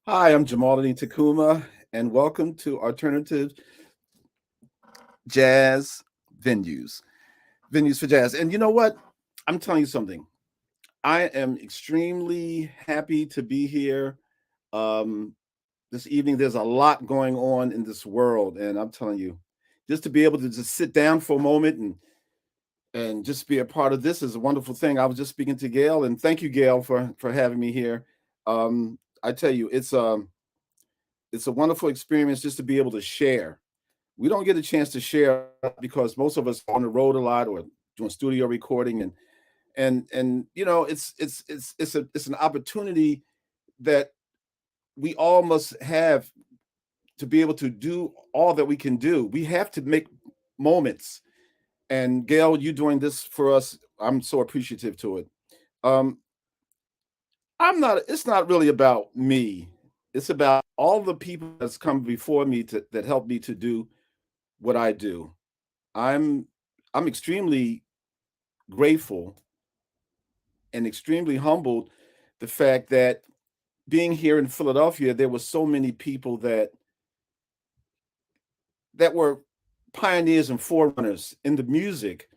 Hi, I'm Jamaaladeen Tacuma, and welcome to Alternative Jazz Venues, Venues for Jazz. And you know what? I'm telling you something. I am extremely happy to be here this evening. There's a lot going on in this world, and I'm telling you, just to be able to just sit down for a moment and just be a part of this is a wonderful thing. I was just speaking to Gail, and thank you, Gail, for having me here. I tell you, it's a wonderful experience just to be able to share. We don't get a chance to share because most of us are on the road a lot or doing studio recording, and it's an opportunity that we all must have to be able to do all that we can do. We have to make moments. And Gail, you doing this for us, I'm so appreciative to it. Um, I'm not. It's not really about me. It's about all the people that's come before me that helped me to do what I do. I'm I'm extremely grateful and extremely humbled the fact that being here in Philadelphia, there were so many people that were pioneers and forerunners in the music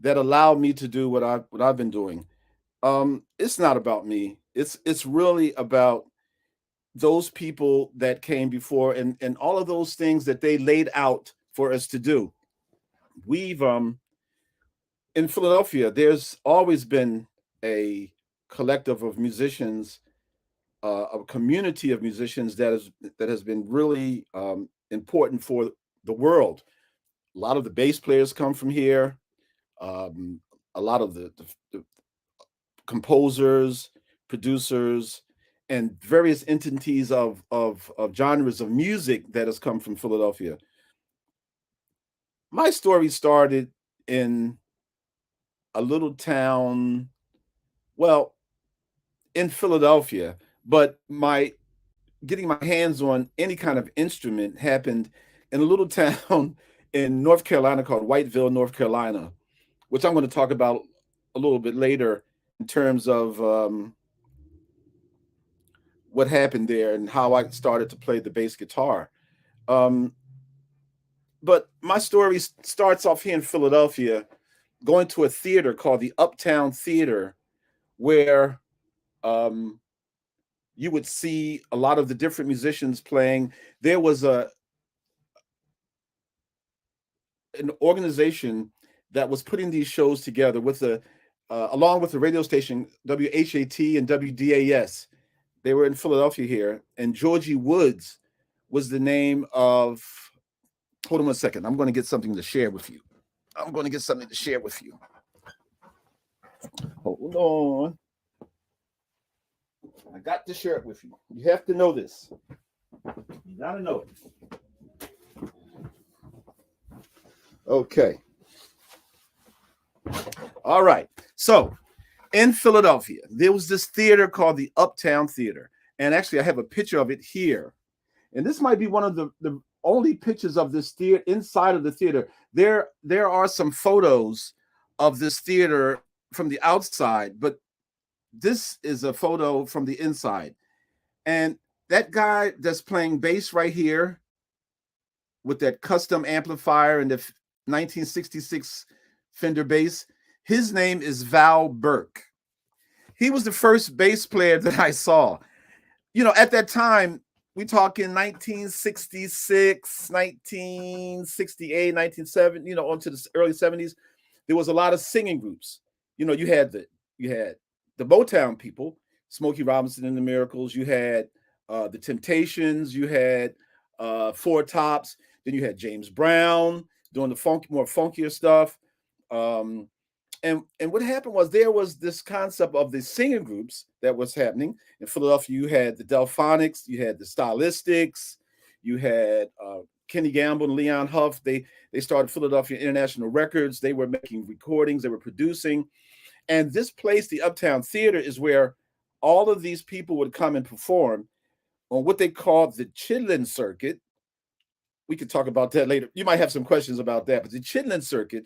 that allowed me to do what I've been doing. It's not about me. It's really about those people that came before and all of those things that they laid out for us to do. We've In Philadelphia, there's always been a collective of musicians, a community of musicians that has been really important for the world. A lot of the bass players come from here. Um, a lot of the composers, producers, and various entities of genres of music that has come from Philadelphia. My story started in a little town, well, in Philadelphia, but my getting my hands on any kind of instrument happened in a little town in North Carolina called Whiteville, North Carolina, which I'm going to talk about a little bit later in terms of what happened there and how I started to play the bass guitar. Um, but my story starts off here in Philadelphia, going to a theater called the Uptown Theater, where um, you would see a lot of the different musicians playing. There was a an organization that was putting these shows together with the along with the radio station WHAT and WDAS. They were in Philadelphia here, and Georgie Woods was the name of. Hold on one second. I'm going to get something to share with you. I'm going to get something to share with you. Hold on. I got to share it with you. You have to know this. You got to know it. Okay. All right. So in Philadelphia, there was this theater called the Uptown Theater. And actually, I have a picture of it here. And this might be one of the only pictures of this theater inside of the theater. There are some photos of this theater from the outside, but this is a photo from the inside. And that guy that's playing bass right here with that custom amplifier and the 1966 Fender bass, his name is Val Burke. He was the first bass player that I saw. At that time, we talk in 1966, 1968, 1970, onto the early 70s. There was a lot of singing groups. You had the Motown people, Smokey Robinson and the Miracles. You had the Temptations. You had Four Tops. Then you had James Brown doing the more funkier stuff. Um, and what happened was there was this concept of the singing groups that was happening in Philadelphia. You had the Delphonics, you had the Stylistics, you had Kenny Gamble and Leon Huff. They started Philadelphia International Records. They were making recordings, they were producing, and this place, the Uptown Theater, is where all of these people would come and perform on what they called the Chitlin Circuit. We could talk about that later. You might have some questions about that, but the Chitlin Circuit,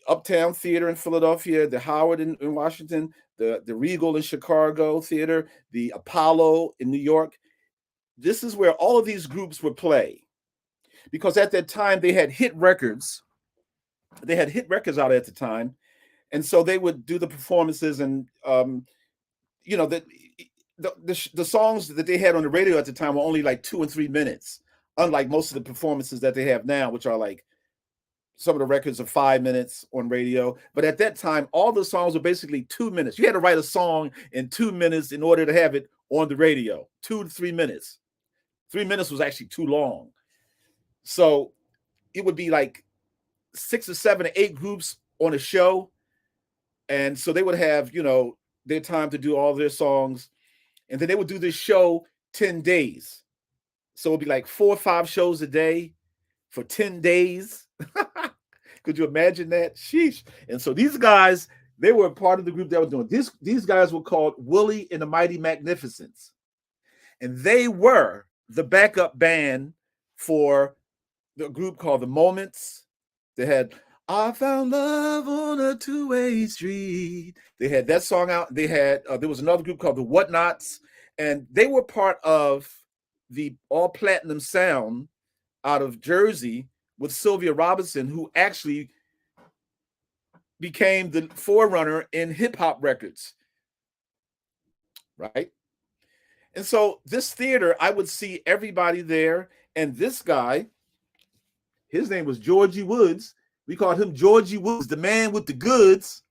the Uptown Theater in Philadelphia, the Howard in Washington, the Regal in Chicago Theater, the Apollo in New York. this is where all of these groups would play, because at that time they had hit records. They had hit records out at the time, and so they would do the performances, and you know that the songs that they had on the radio at the time were only like 2 and 3 minutes, unlike most of the performances that they have now, which are like some of the records are 5 minutes on radio. But at that time, all the songs were basically 2 minutes. You had to write a song in 2 minutes in order to have it on the radio. 2 to 3 minutes. 3 minutes was actually too long. So it would be like 6 or 7 or 8 groups on a show. And so they would have, their time to do all their songs. And then they would do this show 10 days. So it'd be like 4 or 5 shows a day for 10 days. Could you imagine that? Sheesh. And so these guys, they were part of the group that was doing this. These guys were called Willie and the Mighty Magnificents. And they were the backup band for the group called The Moments. They had I Found Love on a Two-Way Street. They had that song out. They had, there was another group called The Whatnots. And they were part of the all platinum sound out of Jersey with Sylvia Robinson, who actually became the forerunner in hip hop records. Right? And so this theater, I would see everybody there. And this guy, his name was Georgie Woods. We called him Georgie Woods, the man with the goods.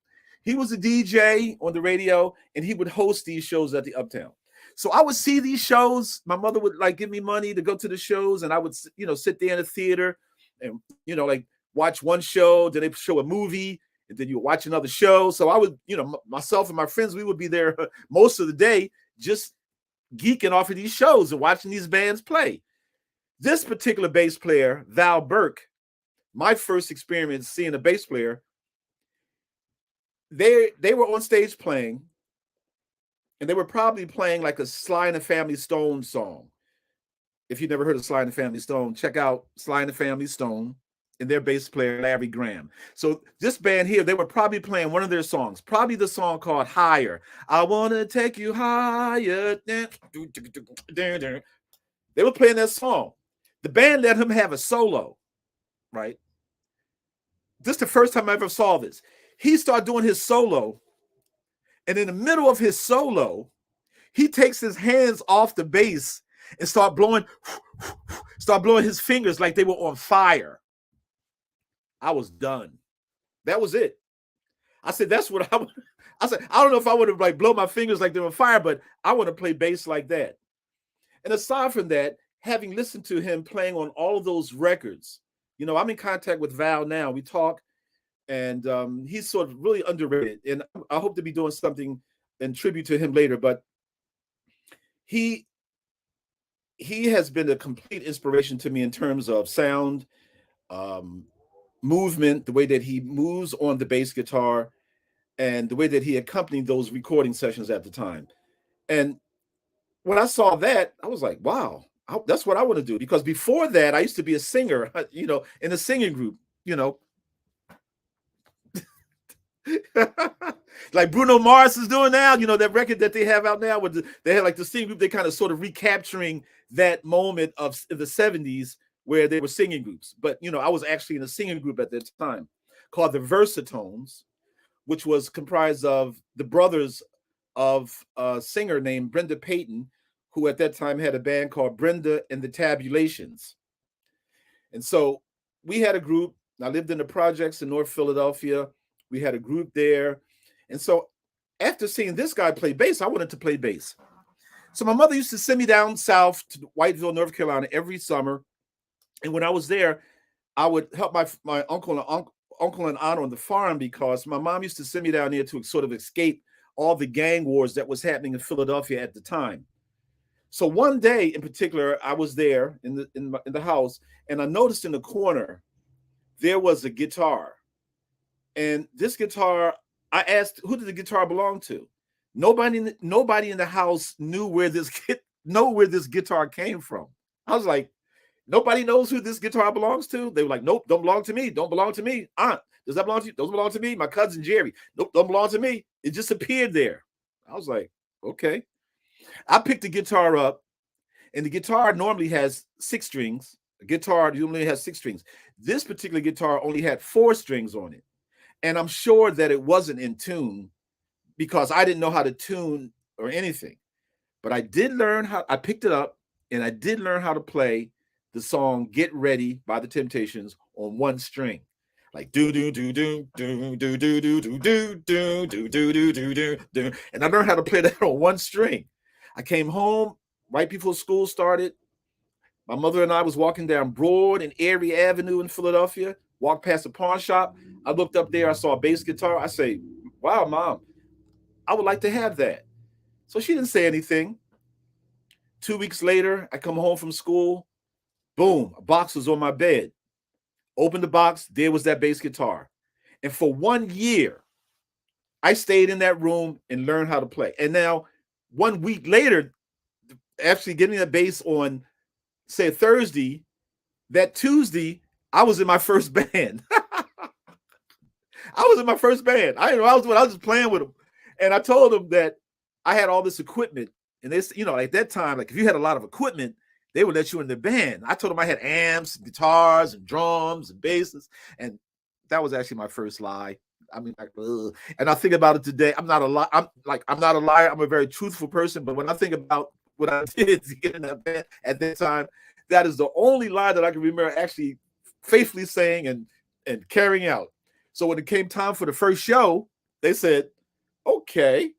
He was a DJ on the radio, and he would host these shows at the Uptown. So I would see these shows. My mother would like give me money to go to the shows, and I would, sit there in the theater and, like watch one show, then they show a movie, and then you would watch another show. So I would, myself and my friends, we would be there most of the day just geeking off of these shows and watching these bands play. This particular bass player, Val Burke, my first experience seeing a bass player, they were on stage playing, and they were probably playing like a Sly and the Family Stone song. If you've never heard of Sly and the Family Stone, check out Sly and the Family Stone and their bass player, Larry Graham. So this band here, they were probably playing one of their songs, probably the song called Higher. I want to take you higher. They were playing that song. The band let him have a solo, right? This is the first time I ever saw this. He started doing his solo, and in the middle of his solo, he takes his hands off the bass and start blowing his fingers like they were on fire. I was done. That was it. I said, that's what I said, I don't know if I would have like blown my fingers like they were on fire, but I want to play bass like that. And aside from that, having listened to him playing on all of those records, I'm in contact with Val now. We talk, and he's sort of really underrated. And I hope to be doing something in tribute to him later. But he has been a complete inspiration to me in terms of sound, movement, the way that he moves on the bass guitar, and the way that he accompanied those recording sessions at the time. And when I saw that, I was like, wow, that's what I want to do. Because before that, I used to be a singer, in a singing group, like Bruno Mars is doing now, that record that they have out now they had like the singing group. They kind of sort of recapturing that moment of the 70s where they were singing groups. But, I was actually in a singing group at that time called the Versatones, which was comprised of the brothers of a singer named Brenda Payton, who at that time had a band called Brenda and the Tabulations. And so we had a group. I lived in the projects in North Philadelphia. We had a group there. And so after seeing this guy play bass, I wanted to play bass. So my mother used to send me down south to Whiteville, North Carolina every summer. And when I was there, I would help my uncle and aunt on the farm, because my mom used to send me down there to sort of escape all the gang wars that was happening in Philadelphia at the time. So one day in particular, I was there in the house, and I noticed in the corner there was a guitar. And this guitar, I asked, who did the guitar belong to? Nobody in the house knew where this guitar came from. I was like, nobody knows who this guitar belongs to? They were like, nope, don't belong to me. Don't belong to me. Aunt, does that belong to you? Doesn't belong to me. My cousin Jerry. Nope, don't belong to me. It just appeared there. I was like, okay. I picked the guitar up, And the guitar normally has 6 strings. A guitar normally has 6 strings. This particular guitar only had 4 strings on it. And I'm sure that it wasn't in tune because I didn't know how to tune or anything. But I did learn how, I picked it up and I did learn how to play the song Get Ready by the Temptations on 1 string. Like do do do do do do do do do do do do do do do do, and I learned how to play that on 1 string. I came home right before school started. My mother and I was walking down Broad and Erie Avenue in Philadelphia, walked past a pawn shop. I looked up there, I saw a bass guitar. I say, wow, Mom, I would like to have that. So she didn't say anything. 2 weeks later, I come home from school. Boom, a box was on my bed. Opened the box, there was that bass guitar. And for 1 year, I stayed in that room and learned how to play. And now, 1 week later, actually getting that bass on, say, Thursday, that Tuesday, I was in my first band. I was in my first band. I didn't know I was just playing with them. And I told them that I had all this equipment. And they, at that time, like if you had a lot of equipment, they would let you in the band. I told them I had amps, guitars, and drums and basses. And that was actually my first lie. I mean, like, ugh. And I think about it today. I'm not a liar. I'm not a liar. I'm a very truthful person. But when I think about what I did to get in that band at that time, that is the only lie that I can remember actually faithfully saying and carrying out. So when it came time for the first show, they said, okay,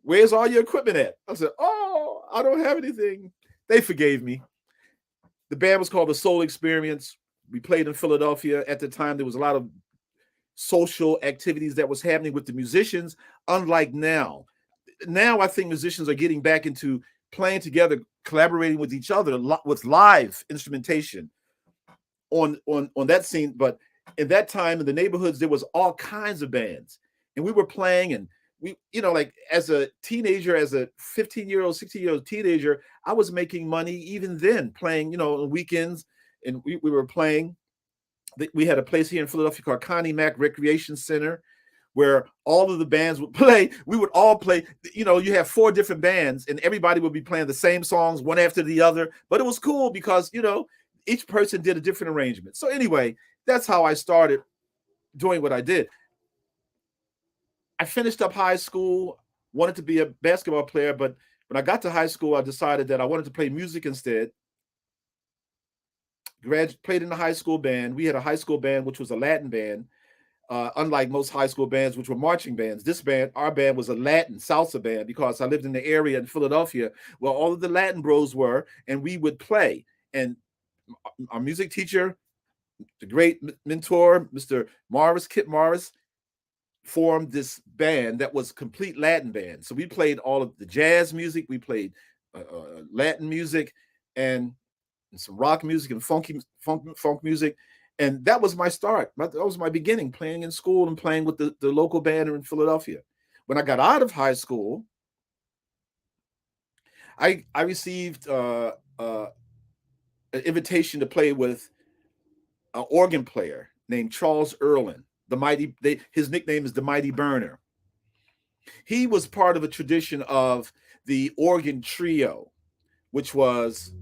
where's all your equipment at? I said, oh, I don't have anything. They forgave me. The band was called The Soul Experience. We played in Philadelphia. At the time, there was a lot of social activities that was happening with the musicians, unlike now. Now, I think musicians are getting back into playing together, collaborating with each other with live instrumentation on that scene. But in that time, in the neighborhoods, there was all kinds of bands. And we were playing, and we, like as a teenager, as a 15-year-old, 16-year-old teenager, I was making money even then playing, on weekends. And we were playing. We had a place here in Philadelphia called Connie Mack Recreation Center where all of the bands would play. We would all play, you have 4 different bands and everybody would be playing the same songs one after the other. But it was cool because, each person did a different arrangement. So anyway, that's how I started doing what I did. I finished up high school, wanted to be a basketball player, but when I got to high school, I decided that I wanted to play music instead. Played in the high school band. We had a high school band, which was a Latin band, unlike most high school bands, which were marching bands. This band, our band, was a Latin salsa band because I lived in the area in Philadelphia where all of the Latin bros were, and we would play. And our music teacher, the great mentor, Mr. Kip Morris, formed this band that was complete Latin band. So we played all of the jazz music, we played Latin music, and some rock music and funk music. And that was my start. That was my beginning, playing in school and playing with the local band in Philadelphia. When I got out of high school, I received an invitation to play with an organ player named Charles Erlin. His nickname is the Mighty Burner. He was part of a tradition of the organ trio, which was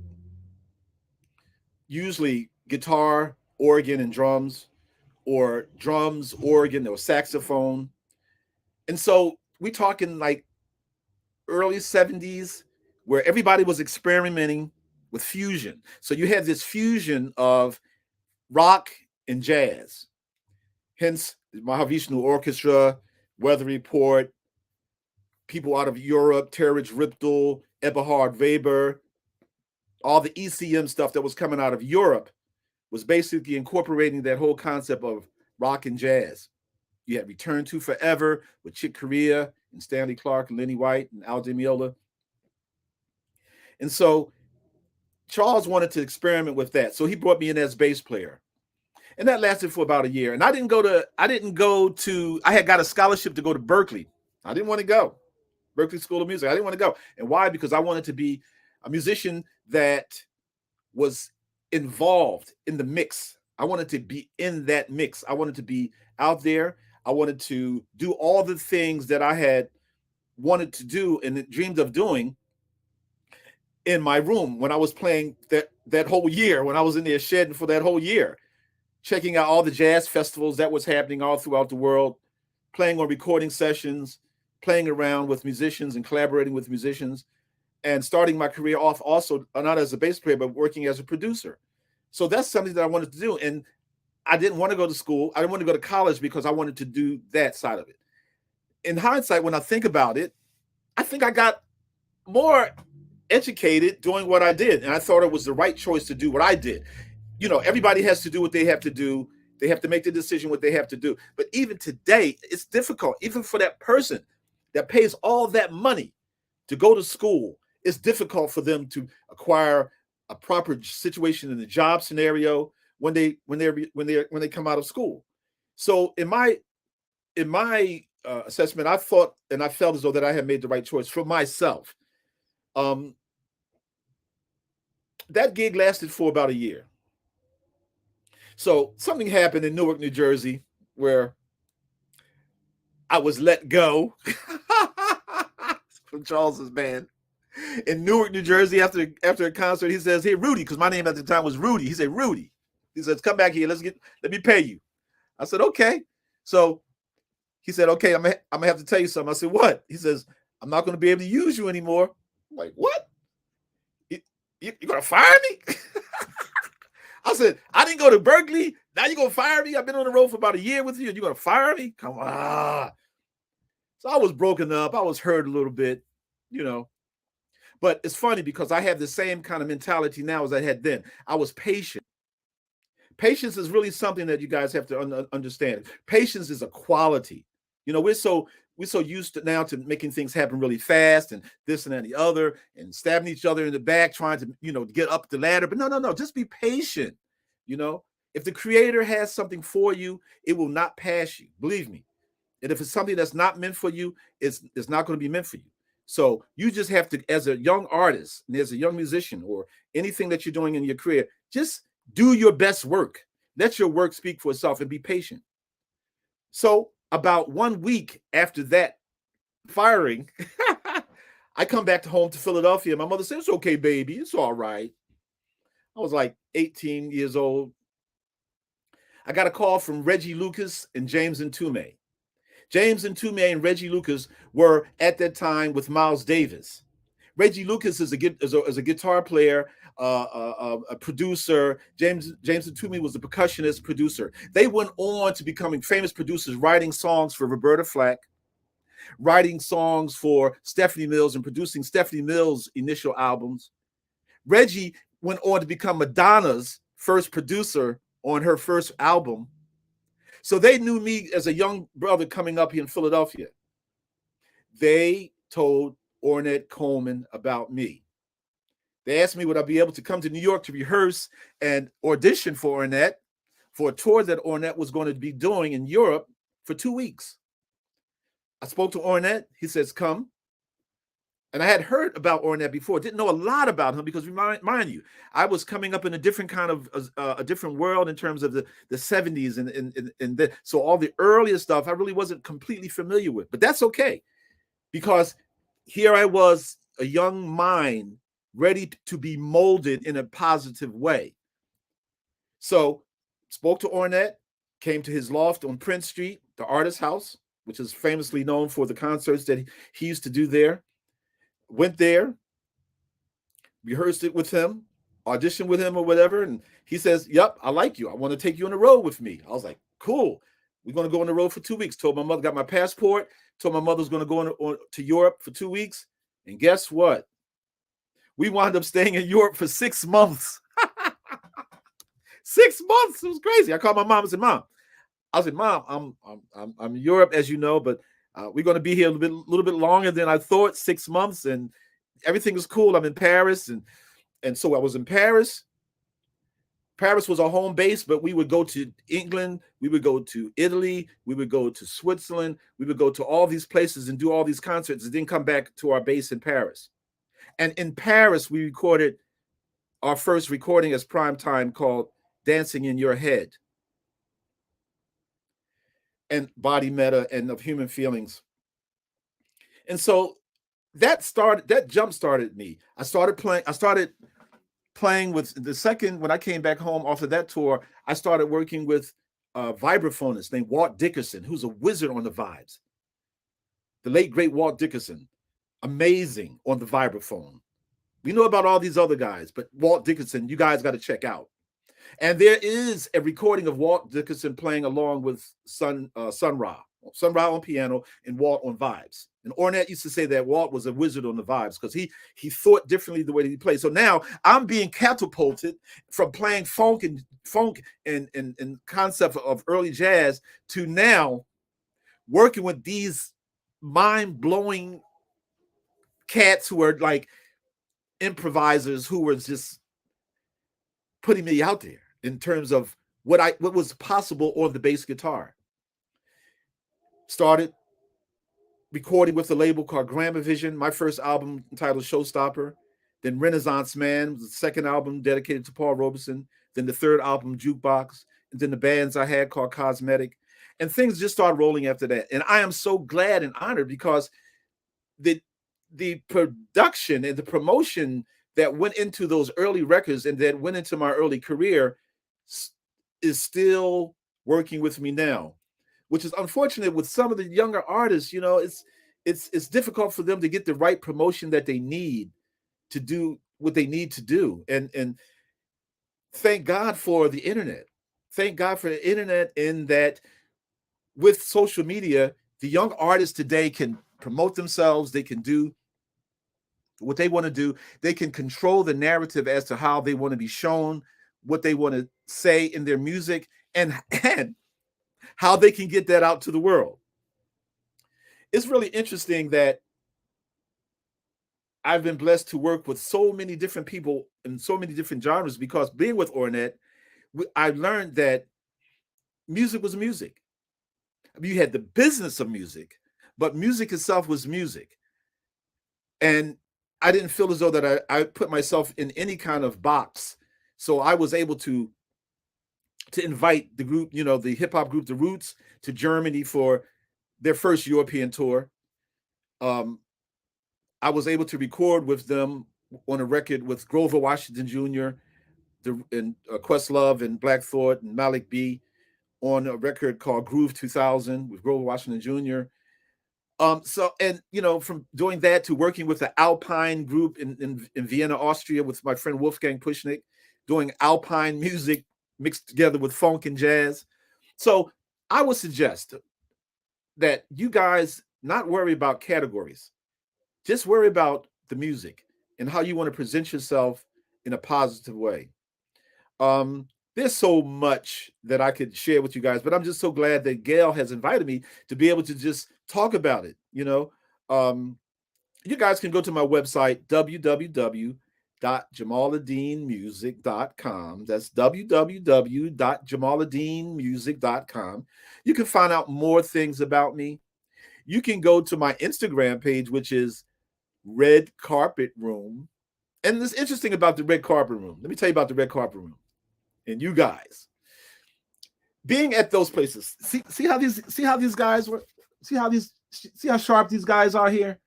usually guitar, organ, and drums, or drums, organ, or saxophone. And so we talking like early 70s where everybody was experimenting with fusion. So you had this fusion of rock and jazz. Hence, Mahavishnu Orchestra, Weather Report, people out of Europe, Terence Ripdal, Eberhard Weber, all the ECM stuff that was coming out of Europe was basically incorporating that whole concept of rock and jazz. You had Return to Forever with Chick Corea and Stanley Clarke and Lenny White and Al Di Meola. And so Charles wanted to experiment with that. So he brought me in as bass player. And that lasted for about a year. And I had got a scholarship to go to Berkeley. I didn't want to go. Berkeley School of Music. I didn't want to go. And why? Because I wanted to be a musician that was involved in the mix. I wanted to be in that mix. I wanted to be out there. I wanted to do all the things that I had wanted to do and dreamed of doing. in my room when I was playing that whole year, when I was in there shedding for that whole year, checking out all the jazz festivals that was happening all throughout the world, playing on recording sessions, playing around with musicians and collaborating with musicians, and starting my career off also not as a bass player, but working as a producer. So that's something that I wanted to do. And I didn't want to go to school. I didn't want to go to college because I wanted to do that side of it. In hindsight, when I think about it, I think I got more educated doing what I did. And I thought it was the right choice to do what I did. You know, everybody has to do what they have to do. They have to make the decision what they have to do. But even today, it's difficult, even for that person that pays all that money to go to school. It's difficult for them to acquire a proper situation in the job scenario when they come out of school. So in my assessment, I thought and I felt as though that I had made the right choice for myself. Um, that gig lasted for about a year. So something happened in Newark, New Jersey, where I was let go from Charles's band in Newark, New Jersey. After a concert, he says, "Hey, Rudy," because my name at the time was Rudy. He said, "Rudy," he says, "Come back here. Let me pay you." I said, "Okay." So he said, "Okay, I'm gonna have to tell you something." I said, "What?" He says, "I'm not going to be able to use you anymore." I'm like, "What? You're gonna fire me?" I said, "I didn't go to Berkeley. Now you're gonna fire me? I've been on the road for about a year with you, and you're gonna fire me? Come on." So I was broken up. I was hurt a little bit, you know. But it's funny because I have the same kind of mentality now as I had then. I was patient. Patience is really something that you guys have to understand. Patience is a quality. You know, we're so used to now to making things happen really fast and this and that and the other and stabbing each other in the back trying to, get up the ladder. But no, no, no, just be patient. You know, if the creator has something for you, it will not pass you. Believe me. And if it's something that's not meant for you, it's not going to be meant for you. So you just have to, as a young artist and as a young musician or anything that you're doing in your career, just do your best work. Let your work speak for itself and be patient. So about 1 week after that firing, I come back home to Philadelphia. My mother said, "It's okay, baby. It's all right." I was like 18 years old. I got a call from Reggie Lucas and James Ntume. James Ntume and Reggie Lucas were at that time with Miles Davis. Reggie Lucas is a guitar player, a producer. James Ntume was a percussionist producer. They went on to becoming famous producers, writing songs for Roberta Flack, writing songs for Stephanie Mills, and producing Stephanie Mills' initial albums. Reggie went on to become Madonna's first producer on her first album. So they knew me as a young brother coming up here in Philadelphia. They told Ornette Coleman about me. They asked me would I be able to come to New York to rehearse and audition for Ornette for a tour that Ornette was going to be doing in Europe for 2 weeks. I spoke to Ornette. He says, "Come." And I had heard about Ornette before, didn't know a lot about him because, mind you, I was coming up in a different kind of a different world in terms of the 70s so all the earlier stuff I really wasn't completely familiar with. But that's okay because here I was, a young mind ready to be molded in a positive way. So spoke to Ornette, came to his loft on Prince Street, the Artist House, which is famously known for the concerts that he used to do there. Went there, rehearsed it with him, auditioned with him or whatever. And he says, "Yep, I like you. I want to take you on the road with me." I was like, "Cool. We're going to go on the road for 2 weeks." Told my mother, got my passport, told my mother was going to go to Europe for 2 weeks. And guess what? We wound up staying in Europe for 6 months. 6 months. It was crazy. I called my mom and said, "Mom," I said, "Mom, I'm in Europe, as you know, but we're going to be here a little bit longer than I thought, 6 months, and everything is cool. I'm in Paris." And so I was in Paris. Paris was our home base, but we would go to England, we would go to Italy, we would go to Switzerland, we would go to all these places and do all these concerts and then come back to our base in Paris. And in Paris, we recorded our first recording as prime time called "Dancing in Your Head" and "Body Meta" and "Of Human Feelings." And so that jump started me. I started playing with the second when I came back home off of that tour. I started working with a vibraphonist named Walt Dickerson, who's a wizard on the vibes. The late great Walt Dickerson, amazing on the vibraphone. We know about all these other guys, but Walt Dickerson, you guys got to check out. And there is a recording of Walt Dickerson playing along with Sun Ra on piano and Walt on vibes. And Ornette used to say that Walt was a wizard on the vibes because he thought differently the way that he played. So now I'm being catapulted from playing funk and concept of early jazz to now working with these mind-blowing cats who are like improvisers who were just putting me out there in terms of what was possible on the bass guitar. Started recording with a label called Gramavision, my first album entitled Showstopper, then Renaissance Man, the second album dedicated to Paul Robeson, then the third album, Jukebox, and then the bands I had called Cosmetic, and things just started rolling after that. And I am so glad and honored because the production and the promotion that went into those early records and that went into my early career is still working with me now, which is unfortunate with some of the younger artists. You know, it's difficult for them to get the right promotion that they need to do what they need to do. And thank God for the internet. Thank God for the internet in that with social media, the young artists today can promote themselves. They can do what they want to do. They can control the narrative as to how they want to be shown, what they want to say in their music, and how they can get that out to the world. It's really interesting that I've been blessed to work with so many different people in so many different genres because being with Ornette, I learned that music was music. I mean, you had the business of music, but music itself was music. And I didn't feel as though that I put myself in any kind of box. So I was able to invite the group, you know, the hip hop group, The Roots, to Germany for their first European tour. I was able to record with them on a record with Grover Washington Jr., and Questlove and Black Thought and Malik B on a record called Groove 2000 with Grover Washington Jr. So, and, you know, from doing that to working with the Alpine group in Vienna, Austria with my friend Wolfgang Pushnik, doing Alpine music mixed together with funk and jazz. So I would suggest that you guys not worry about categories. Just worry about the music and how you want to present yourself in a positive way. There's so much that I could share with you guys, but I'm just so glad that Gail has invited me to be able to just talk about it. You know, you guys can go to my website, www.jamaaladeenmusic.com. That's www.jamaaladeenmusic.com. You can find out more things about me. You can go to my Instagram page, which is Red Carpet Room. And it's interesting about the Red Carpet Room. Let me tell you about the Red Carpet Room. And you guys being at those places, see how these guys were, see how sharp these guys are here.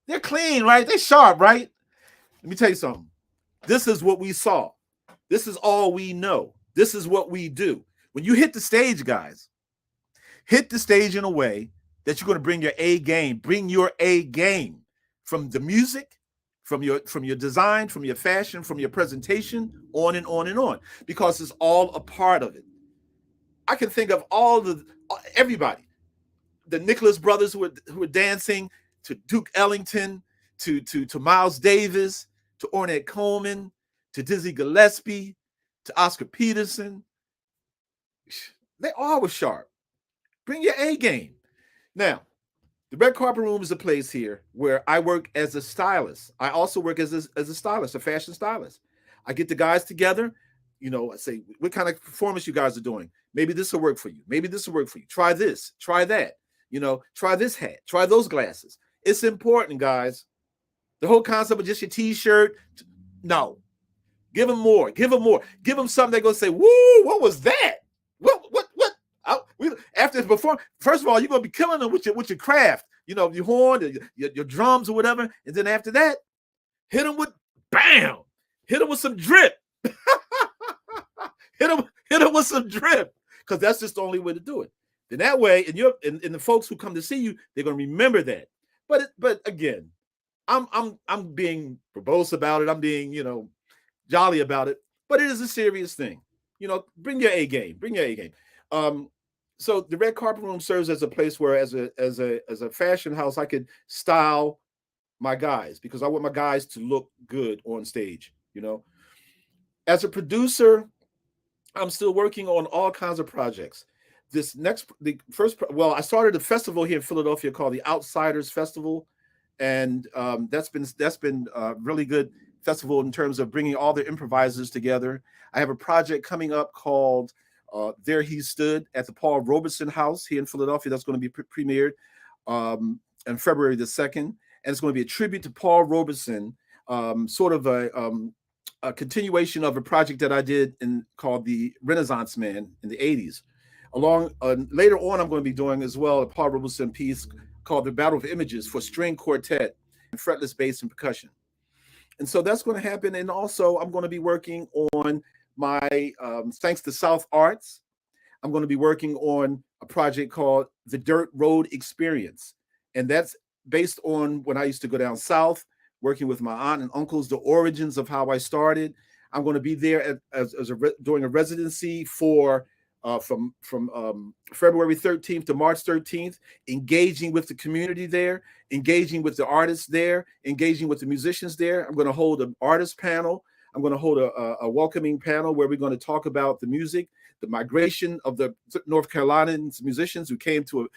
They're clean, right? They're sharp, right? Let me tell you something. This is what we saw. This is all we know. This is what we do. When you hit the stage, guys, hit the stage in a way that you're going to bring your A game. Bring your A game from the music, from your design, from your fashion, from your presentation, on and on and on, because it's all a part of it. I can think of everybody, the Nicholas brothers who were dancing, to Duke Ellington, to Miles Davis, to Ornette Coleman, to Dizzy Gillespie, to Oscar Peterson. They all were sharp. Bring your A game. Now, the Red Carpet Room is a place here where I work as a stylist. I also work as a stylist, a fashion stylist. I get the guys together. You know, I say, what kind of performance you guys are doing? Maybe this will work for you. Maybe this will work for you. Try this. Try that. You know, try this hat. Try those glasses. It's important, guys. The whole concept of just your T-shirt, no. Give them more. Give them more. Give them something they're going to say, woo, what was that? What? After the performance, first of all, you're going to be killing them with your craft. your horn, your drums or whatever, and then after that, hit them with bam, hit them with some drip, hit them with some drip, because that's just the only way to do it. Then that way, and the folks who come to see you, they're gonna remember that. But again, I'm being verbose about it. I'm being jolly about it, but it is a serious thing. Bring your A game. Bring your A game. Um, so the red carpet room serves as a place where, as a fashion house, I could style my guys, because I want my guys to look good on stage. As a producer, I'm still working on all kinds of projects. I started a festival here in Philadelphia called the Outsiders Festival, and that's been really good festival in terms of bringing all the improvisers together. I have a project coming up called There He Stood at the Paul Robeson House here in Philadelphia. That's going to be premiered on February the 2nd, and it's going to be a tribute to Paul Robeson, sort of a continuation of a project that I did called the Renaissance Man in the 80s. Later on, I'm going to be doing as well a Paul Robeson piece called The Battle of Images for string quartet and fretless bass and percussion. And so that's going to happen. And also, I'm going to be working on my, thanks to South Arts, I'm going to be working on a project called The Dirt Road Experience. And that's based on when I used to go down south, working with my aunt and uncles, the origins of how I started. I'm going to be there doing a residency from February 13th to March 13th, engaging with the community there, engaging with the artists there, engaging with the musicians there. I'm going to hold an artist panel. I'm going to hold a welcoming panel where we're going to talk about the music, the migration of the North Carolinian musicians who came to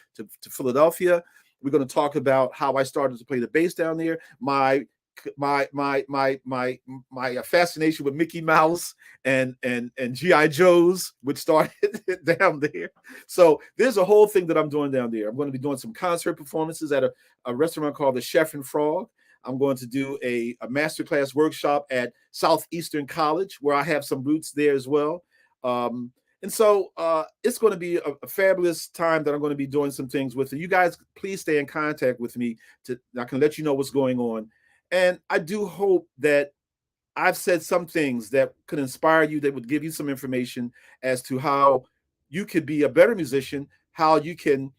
Philadelphia. We're going to talk about how I started to play the bass down there, my fascination with Mickey Mouse and GI Joes, which started down there. So there's a whole thing that I'm doing down there. I'm going to be doing some concert performances at a restaurant called the Chef and Frog. I'm going to do a masterclass workshop at Southeastern College, where I have some roots there as well. And so it's going to be a fabulous time that I'm going to be doing some things with you guys. Please stay in contact with me. I can let you know what's going on. And I do hope that I've said some things that could inspire you, that would give you some information as to how you could be a better musician, how you can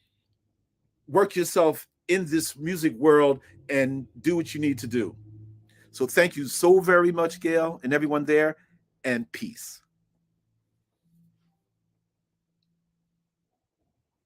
work yourself in this music world and do what you need to do. So thank you so very much, Gail, and everyone there, and peace.